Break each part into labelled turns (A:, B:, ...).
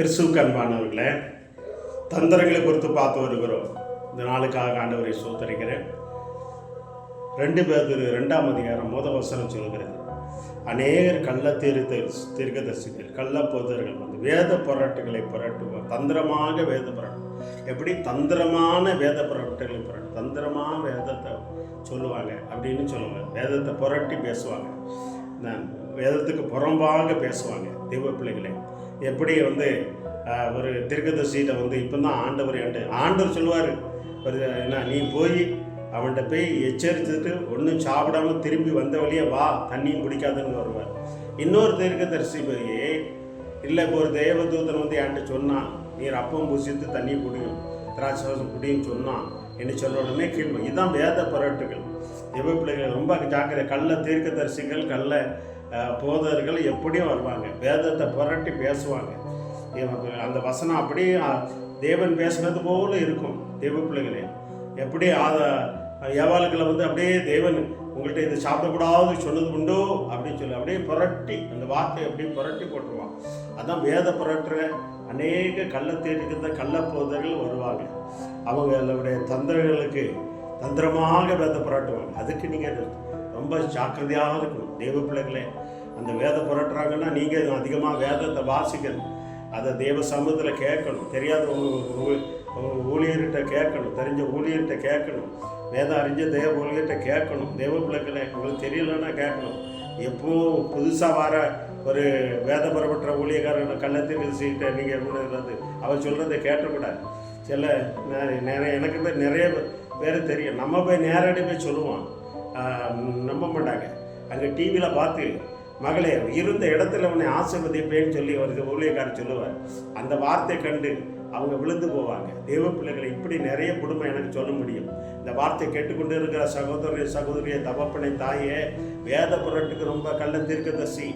A: கிறிஸ்துவுக்கு அன்பானவர்களே, தந்திரங்களை குறித்து பார்த்து வருகிறோம். இந்த நாளுக்காக ஆண்டவரை சோதரிக்கிறேன். 2 பேதுரு 2ஆம் அதிகாரம் முதல் வசனம் சொல்கிறது, அநேகர் கள்ள தீர்க்கதரிசிகள் கள்ள போதர்கள் வந்து வேத புரட்டுகளை புரட்டுவார். தந்திரமாக வேத புரட்டு, எப்படி தந்திரமான வேத புரட்டுகளை புரட்டு, தந்திரமாக வேதத்தை சொல்லுவாங்க அப்படின்னு சொல்லுவாங்க. வேதத்தை புரட்டி பேசுவாங்க, வேதத்துக்கு புறம்பாக பேசுவாங்க. தெய்வ பிள்ளைகளே, எப்படி வந்து ஒரு தீர்க்கதரிசியிட்ட வந்து இப்போ தான் ஆண்டவர் சொல்லுவார், என்ன நீ போய் அவன்கிட்ட போய் எச்சரித்துட்டு ஒன்றும் சாப்பிடாம திரும்பி வந்த வழியே வா, தண்ணியும் குடிக்காதுன்னு வருவார். இன்னொரு தீர்க்கதரிசி போய் இல்லை, இப்போ ஒரு தேவதூதன் வந்து என்கிட்ட சொன்னான், நீர் அப்பம் பூசித்து தண்ணி குடியும் திராட்சரசம் குடியும் சொன்னான் என்ன சொல்ல உடனே கீழ்மை. இதுதான் வேத புரட்டுகள். தெய்வ பிள்ளைகள் ரொம்ப ஜாக்கிரதை. கள்ள தீர்க்கதரிசிகள் கள்ள போதர்கள் எப்படியும் வருவாங்க, வேதத்தை புரட்டி பேசுவாங்க. அந்த வசனம் அப்படியே தேவன் பேசுனது போல இருக்கும். தெய்வ பிள்ளைகளே, எப்படி ஏவாளுக்களை வந்து அப்படியே தேவன் உங்கள்கிட்ட இது சாப்பிடக்கூடாது சொன்னது உண்டோ அப்படின்னு சொல்லி அப்படியே புரட்டி அந்த வார்த்தையை அப்படியே புரட்டி போட்டுருவான். அதான் வேத புரட்டுற அநேக கள்ளத்தேடிக்கிற கள்ள போதர்கள் வருவாங்க. அவங்களுடைய தந்திரங்களுக்கு தந்திரமாக வேத புரட்டுவாங்க. அதுக்கு நீங்கள் ரொம்ப ஜாக்கிரதையாக இருக்கணும். தெய்வ பிள்ளைகளே, அந்த வேத புரட்டுறாங்கன்னா நீங்கள் அதிகமாக வேதத்தை வாசிக்கணும், அதை தேவ சமூகத்தில் கேட்கணும். தெரியாத ஊழியர்கிட்ட கேட்கணும், தெரிஞ்ச ஊழியர்கிட்ட கேட்கணும், வேதம் அறிஞ்ச தேவ ஊழியர்கிட்ட கேட்கணும். தேவ பிள்ளைகளை உங்களுக்கு தெரியலன்னா கேட்கணும். எப்பவும் புதுசாக வர ஒரு வேத புறப்பட்ட ஊழியக்காரனை கள்ளத்தீர்க்கதரிசிகிட்ட நீங்கள் எப்படி அவர் சொல்கிறத கேட்டக்கூடாது. சில எனக்கு போய் நிறைய பேர் தெரியும், நம்ம போய் நேரடி போய் சொல்லுவோம், நம்ப மாட்டாங்க. அங்கே டிவியில் பார்த்து மகளே இருந்த இடத்துல உன்னை ஆசீர்வதிப்பேன்னு சொல்லி ஒரு ஊழியக்காரர் சொல்லுவார். அந்த வார்த்தை கண்டு அவங்க விழுந்து போவாங்க. தெய்வ பிள்ளைகளை இப்படி நிறைய குடும்பம் எனக்கு சொல்ல முடியும். இந்த வார்த்தை கேட்டுக்கொண்டு இருக்கிற சகோதரிய தகப்பனை தாயே, வேத புரட்டுக்கு ரொம்ப கள்ள தீர்க்கதரிசி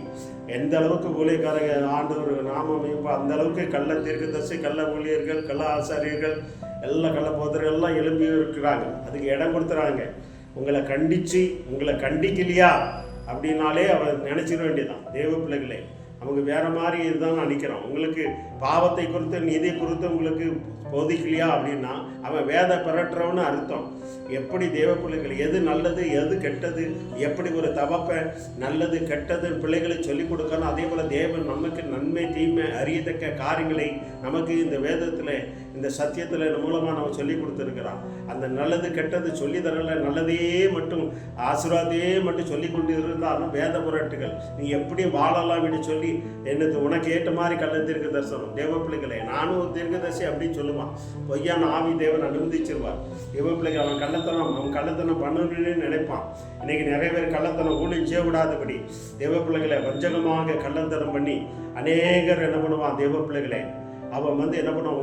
A: எந்த அளவுக்கு ஊழியக்காரங்க ஆண்டவர் நாமம் அந்த அளவுக்கு கள்ள தீர்க்கதரிசி கள்ள ஊழியர்கள் கள்ள ஆசாரியர்கள் எல்லாம் கள்ள போதர்கள் எல்லாம் எழுப்பி இருக்கிறாங்க. அதுக்கு இடம் கொடுத்துறாங்க. உங்களை கண்டிக்கலையா அப்படின்னாலே அவர் நினச்சிட வேண்டியதான். தேவ பிள்ளைகளே, நமக்கு வேறு மாதிரி இதுதான் நினைக்கிறோம். உங்களுக்கு பாவத்தை குறித்து நீதி குறித்து உங்களுக்கு போதிக்கலையா அப்படின்னா அவன் வேத பிறற்றவன்னு அர்த்தம். எப்படி தேவ பிள்ளைகள் எது நல்லது எது கெட்டது, எப்படி ஒரு தவப்பை நல்லது கெட்டது பிள்ளைகளை சொல்லிக் கொடுக்கணும். அதே போல் தேவன் நமக்கு நன்மை தீமை அறியத்தக்க காரியங்களை நமக்கு இந்த வேதத்தில் இந்த சத்தியத்தில் மூலமாக நம்ம சொல்லி கொடுத்துருக்கிறான். அந்த நல்லது கெட்டது சொல்லி தரல, நல்லதையே மட்டும் ஆசீர்வாதையே மட்டும் சொல்லி கொண்டு இருந்தாலும் வேத புரட்டுகள் நீ எப்படி வாழலாம் அப்படின்னு சொல்லி என்னது உனக்கு ஏற்ற மாதிரி கள்ள தீர்க்க தரிசனம். தேவ பிள்ளைகளை நானும் தீர்க்கதரிசி அப்படின்னு சொல்லுவான். பொய்யான ஆவி தேவன் அனுமதிச்சிருவார். தேவ பிள்ளைகள் அவன் கள்ளத்தனம் பண்ணணும்னு நினைப்பான். இன்னைக்கு நிறைய பேர் கள்ளத்தனம் ஊழியம் செய்யக்கூடாதபடி தேவ பிள்ளைகளை வஞ்சகமாக கள்ளத்தனம் பண்ணி அநேகர் என்ன பண்ணுவான். தேவ பிள்ளைகளே, அவன் வந்து என்ன பண்ணுவான்,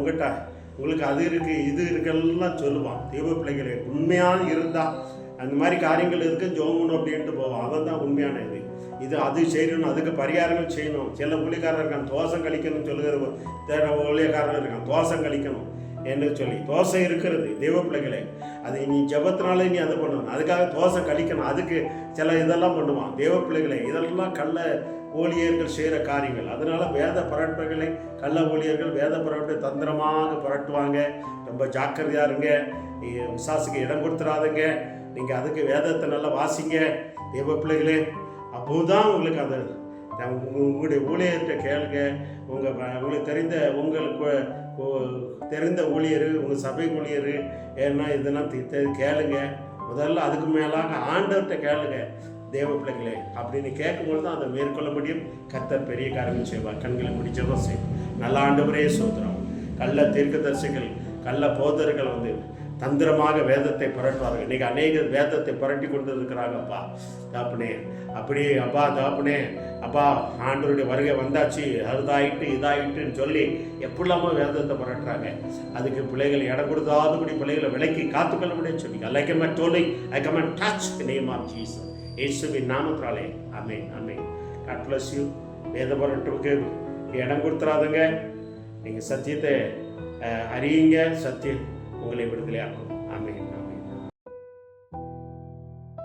A: உங்களுக்கு அது இருக்கு இது இருக்குல்லாம் சொல்லுவான். தெய்வ பிள்ளைகளே, உண்மையாக இருந்தால் அந்த மாதிரி காரியங்கள் இருக்கு ஜோமணும் அப்படின்ட்டு போவான். அவன் தான் உண்மையான இது அது செய்யணும், அதுக்கு பரிகாரங்கள் செய்யணும். சில ஊழியக்காரர் இருக்கான், தோசம் கழிக்கணும்னு சொல்லுகிற ஊழியக்காரர் இருக்கான், தோசம் கழிக்கணும் என்று சொல்லி தோசை இருக்கிறது. தெய்வ பிள்ளைகளே, அது நீ ஜபத்தினாலே நீ அதை பண்ணணும், அதுக்காக தோசை கழிக்கணும், அதுக்கு சில இதெல்லாம் பண்ணுவான். தெய்வ பிள்ளைகளே, இதெல்லாம் கள்ள ஊழியர்கள் செய்கிற காரியங்கள். அதனால வேத புரட்டுகளை கள்ள ஊழியர்கள் வேத புரட்டு தந்திரமாக புரட்டுவாங்க. ரொம்ப ஜாக்கிரதையாக இருங்க. விசாசுக்கு இடம் கொடுத்துடாதுங்க. நீங்கள் அதுக்கு வேதத்தை நல்லா வாசிங்க தெய்வ பிள்ளைகளே. அப்போதான் உங்களுக்கு அந்த உங்களுடைய ஊழியர்கிட்ட கேளுங்க. உங்களுக்கு தெரிந்த ஊழியர், உங்கள் சபை ஊழியர் ஏன்னா இதெல்லாம் கேளுங்க. முதல்ல அதுக்கு மேலாக ஆண்டவர்கிட்ட கேளுங்க தேவ பிள்ளைகளே. அப்படின்னு கேட்கும்போது தான் அதை மேற்கொள்ள முடியும். கர்த்தர் பெரிய காரியங்கள் செய்வார். கண்களை முடிச்சதும் செய்யும். நல்ல ஆண்டவரே சோத்திரம். கள்ள தீர்க்கதரிசிகள் கள்ள போதர்கள் வந்து தந்திரமாக வேதத்தை புரட்டுவார்கள். இன்றைக்கி அநேக வேதத்தை புரட்டி கொண்டு இருக்கிறாங்க. அப்பா தாப்புனே அப்படியே அப்பா தாப்புனே அப்பா ஆண்டவருடைய வருகை வந்தாச்சு, அதுதாயிட்டு இதாயிட்டுன்னு சொல்லி எப்படிலாமோ வேதத்தை புரட்டுறாங்க. அதுக்கு பிள்ளைகள் இடம் கொடுத்தாதபடி பிள்ளைகளை விலைக்கு காத்துக்கொள்ள முடியும் சொல்லி I come and touch the name of Jesus. இயேசுவின் நாமத்தினாலே ஆமென் ஆமென். God bless you. வேத புரட்டுக்கு இடம் கொடுத்துறாதுங்க. நீங்கள் சத்தியத்தை அறியுங்க. சத்தியம் உங்களை விடுதலையாக்கும்.